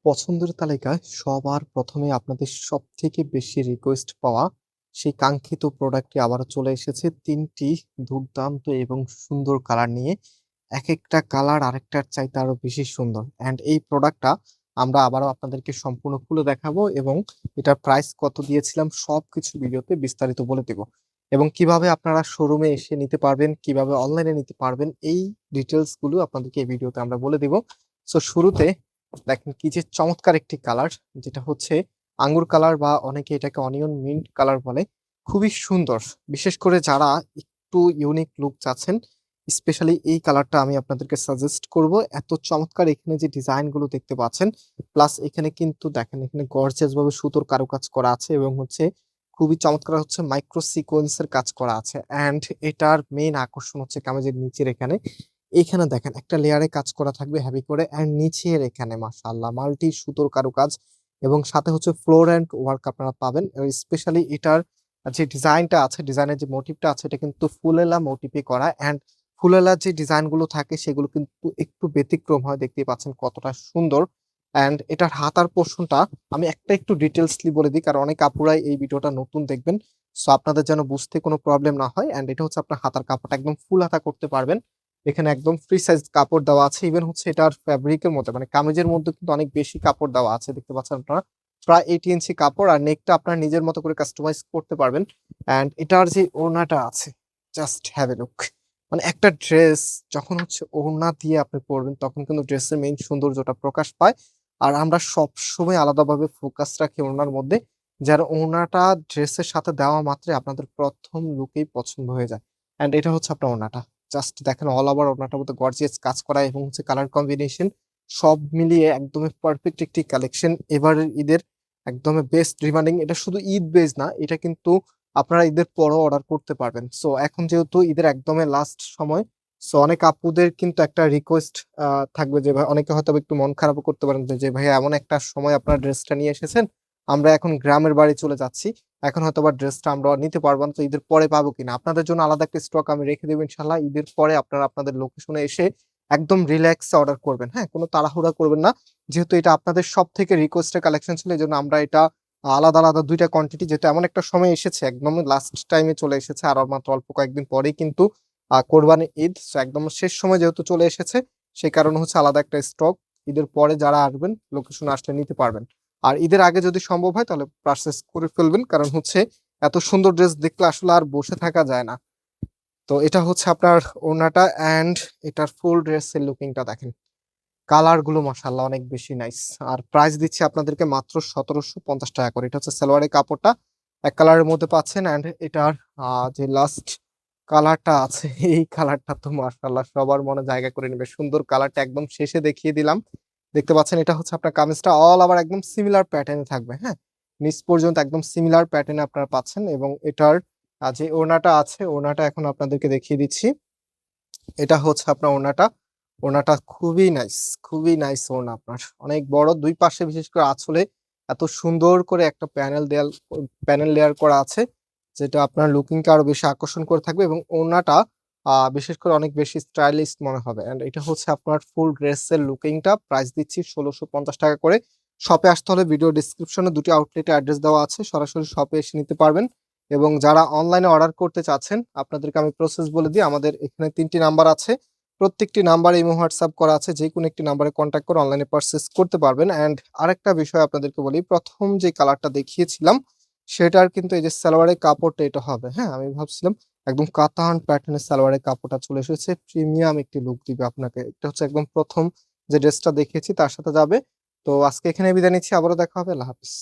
পছন্দের তালিকায় সবার ১ম এ আপনাদের সবথেকে বেশি রিকোয়েস্ট পাওয়া সেই কাঙ্ক্ষিত প্রোডাক্টটি আবারও চলে এসেছে। ৩ টি দুর্দান্ত এবং সুন্দর কালার নিয়ে। একেকটা কালার আরেকটার চাইতে আরো বেশি সুন্দর। অ্যান্ড এই প্রোডাক্টটা আমরা আবারও আপনাদেরকে সম্পূর্ণ খুলে দেখাবো এবং এটার প্রাইস কত দিয়েছিলাম সবকিছু ভিডিওতে বিস্তারিত বলে দেব। এবং কিভাবে আপনারা শোরুমে এসে নিতে পারবেন, কিভাবে অনলাইনে নিতে পারবেন এই ডিটেইলস গুলো আপনাদেরকে এই ভিডিওতে আমরা বলে দেব। সো শুরুতে দেখেন কি যে চমৎকার একটি কালার, যেটা হচ্ছে আঙ্গুর কালার বা অনেকে এটাকে অনিয়ন মিন্ট কালার বলে। খুবই সুন্দর। বিশেষ করে যারা একটু ইউনিক লুক চাচ্ছেন, স্পেশালি এই কালারটা আমি আপনাদেরকে সাজেস্ট করব। এত চমৎকার এখানে যে ডিজাইন গুলো দেখতে পাচ্ছেন, প্লাস এখানে কিন্তু দেখেন এখানে গর্জিয়াস ভাবে সুতোর কারুকাজ করা আছে এবং হচ্ছে খুবই চমৎকার হচ্ছে মাইক্রো সিকোয়েন্স এর কাজ করা আছে। অ্যান্ড এটার মেইন আকর্ষণ হচ্ছে কামিজের নিচের এখানে এইখানে দেখেন একটা লেয়ারে কাজ করা থাকবে হেভি করে, অ্যান্ড নিচের এখানে মাশাআল্লাহ মাল্টি সুতোর কারুকাজ এবং সাথে হচ্ছে ফ্লোরেন্ট ওয়ার্ক আপনারা পাবেন। স্পেশালি এটার যে ডিজাইনটা আছে, ডিজাইনের যে মোটিভটা আছে, এটা কিন্তু ফুলেলা মোটিভে করা। অ্যান্ড ফুলেলা যে ডিজাইন গুলো থাকে সেগুলো কিন্তু একটু ব্যতিক্রম হয়, দেখতেই পাচ্ছেন কতটা সুন্দর। অ্যান্ড এটার হাতার পোর্শনটা আমি একটা একটু ডিটেলসলি বলে দিই, কারণ অনেক আপুরাই এই ভিডিওটা নতুন দেখবেন, সো আপনাদের যেন বুঝতে কোনো প্রবলেম না হয়। অ্যান্ড এটা হচ্ছে আপনার হাতার কাপড়টা একদম ফুল হাতা করতে পারবেন। এখানে একদম ফ্রি সাইজ কাপড় দেওয়া আছে। ইভেন হচ্ছে এটার ফ্যাব্রিকের মধ্যে মানে কামিজের মধ্যে কিন্তু অনেক বেশি কাপড় দেওয়া আছে, দেখতে পাচ্ছেন আপনারা। প্রায় 80 ইঞ্চি কাপড়, আর নেকটা আপনার নিজের মতো করে কাস্টমাইজ করতে পারবেন। অ্যান্ড এটার যে ওড়নাটা আছে, জাস্ট হ্যাভ এ লুক। মানে একটা ড্রেস যখন হচ্ছে ওড়না দিয়ে আপনি পরবেন তখন কিন্তু ড্রেসের মেইন সৌন্দর্যটা প্রকাশ পায়। আর আমরা সবসময় আলাদাভাবে ফোকাস রাখি ওড়নার মধ্যে, যার ওড়নাটা ড্রেসের সাথে দেওয়া মাত্রই আপনাদের ১ম লুকেই পছন্দ হয়ে যায়। অ্যান্ড এটা হচ্ছে আপনার ওড়নাটা। জাস্ট দেখেন অল ওভার ওড়নাটার মধ্যে গর্জিয়াস কাজ করা এবং হচ্ছে কালার কম্বিনেশন সব মিলিয়ে একদমই পারফেক্ট একটি কালেকশন। এবারের ঈদের একদমই বেস্ট ডিমান্ডিং। এটা শুধু ঈদ বেজ না, এটা কিন্তু আপনারা ঈদের পরও অর্ডার করতে পারবেন। সো এখন যেহেতু ঈদের একদমই লাস্ট সময়, সো অনেক আপুদের কিন্তু একটা রিকোয়েস্ট থাকবে যে ভাই, অনেকে হয়তো একটু মন খারাপও করতে পারেন যে ভাইয়া এমন একটা সময় আপনারা ড্রেসটা নিয়ে এসেছেন, আমরা এখন গ্রামের বাড়ি চলে যাচ্ছি, এখন হয়তোবা ড্রেসটা আমরা নিতে পারবো না, তো ঈদের পরে পাবো কিনা। আপনাদের জন্য আলাদা একটা স্টক আমি রেখে দেবো ইনশাল্লাহ। ঈদের পরে আপনারা আপনাদের লোকেশনে এসে একদম রিল্যাক্সে অর্ডার করবেন। হ্যাঁ, কোনো তাড়াহুড়া করবেন না। যেহেতু এটা আপনাদের সব থেকে রিকোয়েস্টের কালেকশন ছিল, এই জন্য আমরা এটা আলাদা আলাদা ২ টা কোয়ান্টিটি, যেহেতু এমন একটা সময় এসেছে একদম লাস্ট টাইমে চলে এসেছে, আর মাত্র অল্প কয়েকদিন পরেই কিন্তু কোরবানি ঈদ। সো একদম শেষ সময় যেহেতু চলে এসেছে, সেই কারণে হচ্ছে আলাদা একটা স্টক। ঈদের পরে যারা আসবেন লোকেশনে আসলে নিতে পারবেন। আর ঈদের আগে যদি সম্ভব হয় তাহলে পারচেজ করে ফেলবেন, কারণ হচ্ছে এত সুন্দর ড্রেস দেখলে আসলে আর বসে থাকা যায় না। তো এটা হচ্ছে আপনার ওড়নাটা, অ্যান্ড এটার ফুল ড্রেসের লুকিংটা দেখেন। কালার গুলো মাশাআল্লাহ অনেক বেশি নাইস। আর প্রাইস দিচ্ছি আপনাদেরকে মাত্র ৳১৭৫০ করে। এটা হচ্ছে সালোয়ারের কাপড়টা এক কালারের মধ্যে পাচ্ছেন। অ্যান্ড এটার যে লাস্ট কালারটা আছে এই কালারটা তো মাশাআল্লাহ সবার মনে জায়গা করে নেবে। সুন্দর কালারটা একদম শেষে দেখিয়ে দিলাম। দেখতে পাচ্ছেন এটা হচ্ছে আপনার কামিজটা অল ওভার একদম সিমিলার প্যাটার্ন এ থাকবে, হ্যাঁ? নিচ পর্যন্ত একদম সিমিলার প্যাটার্ন এ আপনারা পাচ্ছেন এবং এটার যে ওড়নাটা আছে, ওড়নাটা এখন আপনাদেরকে দেখিয়ে দিচ্ছি। এটা হচ্ছে আপনার ওড়নাটা। ওড়নাটা খুবই নাইস ওড়না আপনার। অনেক বড় ২ পাশে বিশেষ করে আঁচলে এত সুন্দর করে একটা প্যানেল লেয়ার করা আছে, যেটা আপনার লুকিংকে আরো বেশি আকর্ষণ করে থাকবে এবং ওড়নাটা বিশেষ করে অনেক বেশি স্টাইলিশ মনে হবে। অ্যান্ড এটা হচ্ছে আপনার ফুল ড্রেসের লুকিংটা। প্রাইস দিচ্ছি ৳১৬৫০ করে। শপে আসতে হলে ভিডিও ডেসক্রিপশনে ২ টি আউটলেটে অ্যাড্রেস দেওয়া আছে। সরাসরি শপে এসে নিতে পারবেন। এবং যারা অনলাইনে অর্ডার করতে চাচ্ছেন, আপনাদেরকে আমি প্রসেস বলে দিই। আমাদের এখানে ৩ টি নাম্বার আছে। প্রত্যেকটি নাম্বারে ইমো, হোয়াটসঅ্যাপ করা আছে। যেকোনো একটি নাম্বারে কনট্যাক্ট করে অনলাইনে পারচেজ করতে পারবেন। অ্যান্ড আরেকটা বিষয় আপনাদেরকে বলি, ১ম যে কালারটা দেখিয়েছিলাম, সেটার কিন্তু এই যে সালোয়ারের কাপড়টা এটা হবে, হ্যাঁ? আমি ভাবছিলাম একদম কাতান প্যাটার্নের সালোয়ারের কাপড়টা চলে এসেছে। প্রিমিয়াম একটি লুক দিবে আপনাকে। এটা হচ্ছে একদম ১ম যে ড্রেসটা দেখিয়েছি তার সাথে যাবে। তো আজকে এখানে বিদায় নিচ্ছি। আবারও দেখা হবে। আল্লাহ হাফেজ।